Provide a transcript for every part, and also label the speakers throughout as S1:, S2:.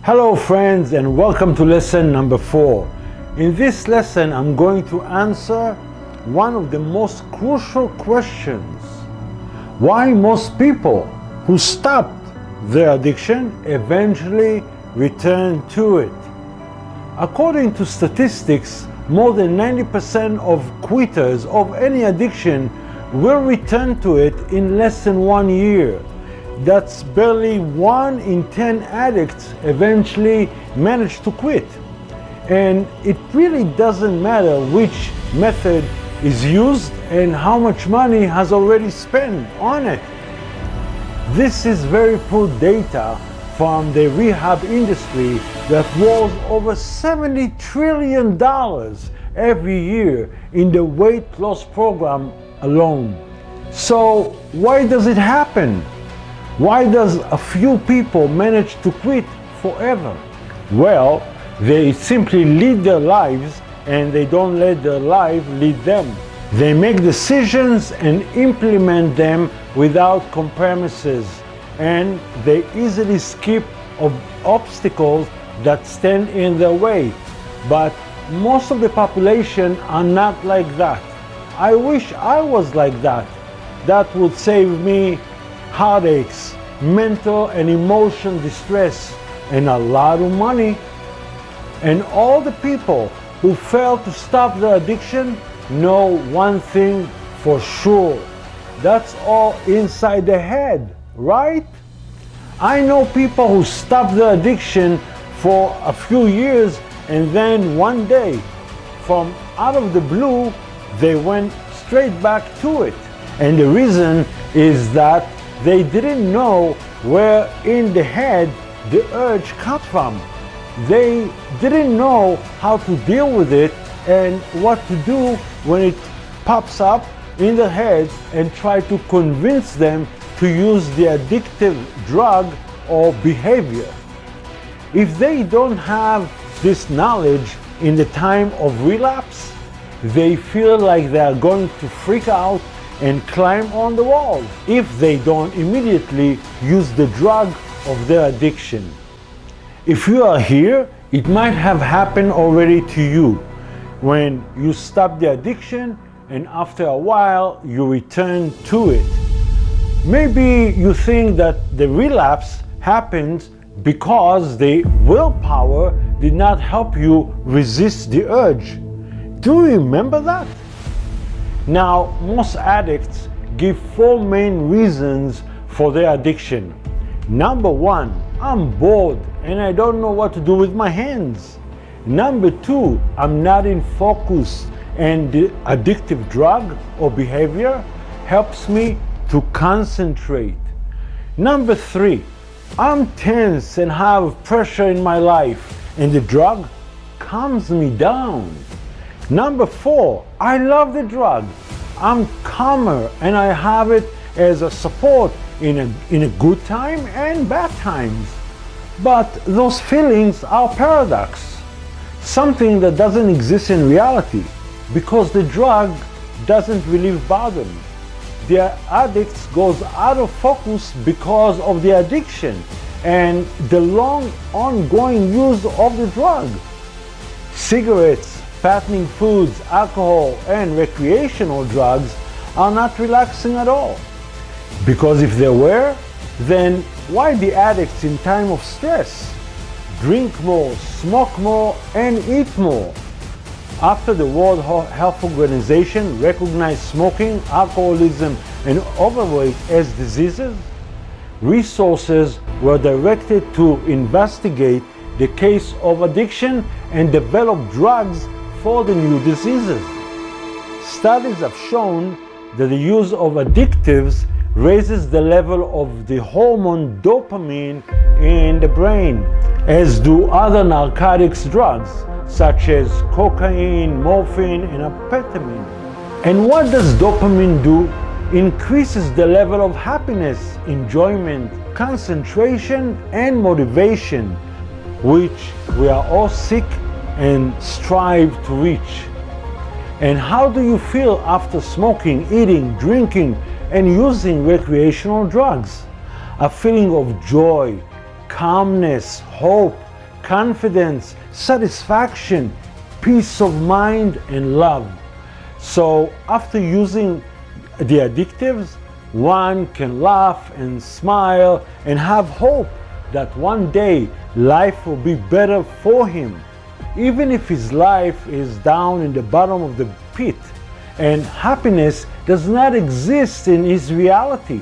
S1: Hello friends, and welcome to lesson number 4. In this lesson I'm going to answer one of the most crucial questions: why most people who stopped their addiction eventually return to it. According to statistics, more than 90% of quitters of any addiction will return to it in less than 1 year. That's barely 1 in 10 addicts eventually manage to quit. And it really doesn't matter which method is used and how much money has already spent on it. This is very poor data from the rehab industry that rolls over $70 trillion every year in the weight loss program alone. So why does it happen? Why does a few people manage to quit forever? Well, they simply lead their lives and they don't let their life lead them. They make decisions and implement them without compromises, and they easily skip obstacles that stand in their way. But most of the population are not like that. I wish I was like that. That would save me heartaches, mental and emotional distress, and a lot of money. And all the people who fail to stop their addiction know one thing for sure: that's all inside their head, right? I know people who stopped their addiction for a few years and then one day, from out of the blue, they went straight back to it. And the reason is that they didn't know where in the head the urge comes from. They didn't know how to deal with it and what to do when it pops up in the head, and try to convince them to use the addictive drug or behavior. If they don't have this knowledge in the time of relapse, they feel like they are going to freak out and climb on the wall if they don't immediately use the drug of their addiction. If you are here, it might have happened already to you, when you stop the addiction and after a while you return to it. Maybe you think that the relapse happened because the willpower did not help you resist the urge. Do you remember that? Now, most addicts give 4 main reasons for their addiction. Number 1, I'm bored and I don't know what to do with my hands. Number 2, I'm not in focus and the addictive drug or behavior helps me to concentrate. Number 3, I'm tense and have pressure in my life and the drug calms me down. Number 4, I love the drug. I'm calmer and I have it as a support in a good time and bad times. But those feelings are paradox, something that doesn't exist in reality, because the drug doesn't relieve boredom. The addict goes out of focus because of the addiction and the long ongoing use of the drug. Cigarettes, fattening foods, alcohol, and recreational drugs are not relaxing at all. Because if they were, then why the addicts in time of stress drink more, smoke more, and eat more? After the World Health Organization recognized smoking, alcoholism, and overweight as diseases, resources were directed to investigate the case of addiction and develop drugs for the new diseases. Studies have shown that the use of additives raises the level of the hormone dopamine in the brain, as do other narcotics drugs such as cocaine, morphine, and amphetamine. And what does dopamine do? Increases the level of happiness, enjoyment, concentration, and motivation, which we are all seek and strive to reach. And how do you feel after smoking, eating, drinking, and using recreational drugs? A feeling of joy, calmness, hope, confidence, satisfaction, peace of mind, and love. So after using the additives, one can laugh and smile and have hope that one day life will be better for him, even if his life is down in the bottom of the pit and happiness does not exist in his reality.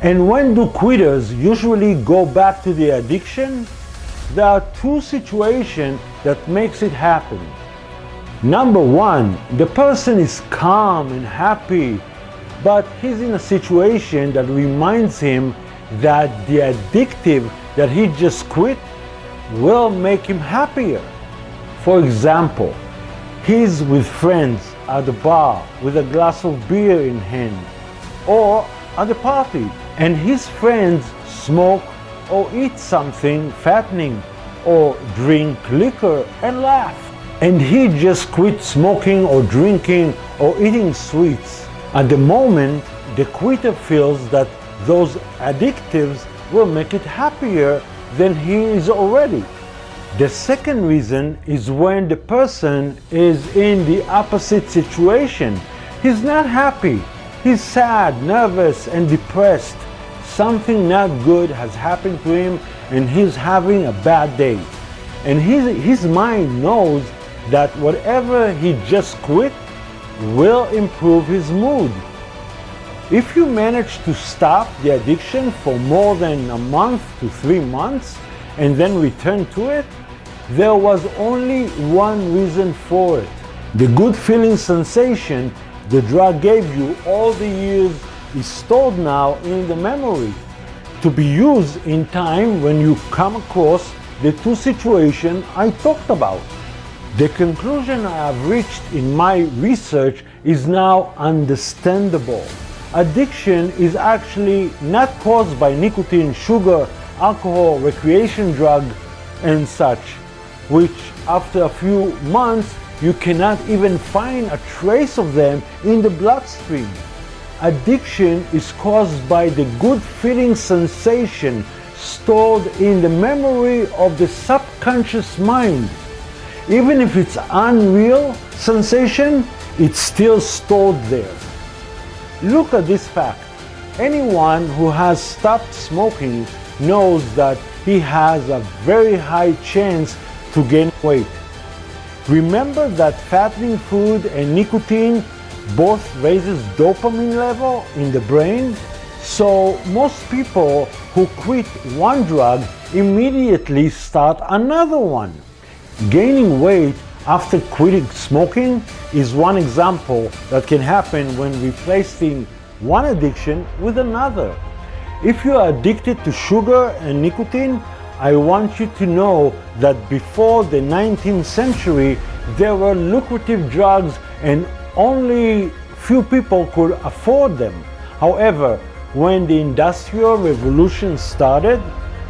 S1: And when do quitters usually go back to the addiction? There are two situations that makes it happen. Number one, the person is calm and happy, but he's in a situation that reminds him that the addictive that he just quit will make him happier. For example, he's with friends at the bar with a glass of beer in hand, or at the party, and his friends smoke or eat something fattening or drink liquor and laugh. And he just quit smoking or drinking or eating sweets. At the moment, the quitter feels that those addictives will make it happier than he is already. The second reason is when the person is in the opposite situation. He's not happy. He's sad, nervous, and depressed. Something not good has happened to him and he's having a bad day. And his mind knows that whatever he just quit will improve his mood. If you manage to stop the addiction for more than a month to 3 months and then return to it, there was only one reason for it. The good feeling sensation the drug gave you all the years is stored now in the memory to be used in time when you come across the two situations I talked about. The conclusion I have reached in my research is now understandable. Addiction is actually not caused by nicotine, sugar, alcohol, recreation drug, and such, which after a few months you cannot even find a trace of them in the bloodstream. Addiction is caused by the good feeling sensation stored in the memory of the subconscious mind. Even if it's unreal sensation, it's still stored there. Look at this fact. Anyone who has stopped smoking knows that he has a very high chance to gain weight. Remember that fattening food and nicotine both raises dopamine level in the brain? So most people who quit one drug immediately start another one. Gaining weight after quitting smoking is one example that can happen when replacing one addiction with another. If you are addicted to sugar and nicotine, I want you to know that before the 19th century, there were lucrative drugs and only few people could afford them. However, when the Industrial Revolution started,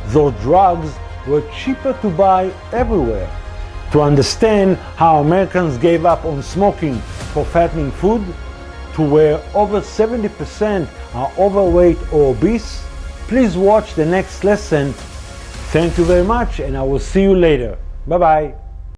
S1: those drugs were cheaper to buy everywhere. To understand how Americans gave up on smoking for fattening food, to where over 70% are overweight or obese, please watch the next lesson. Thank you very much, and I will see you later. Bye-bye.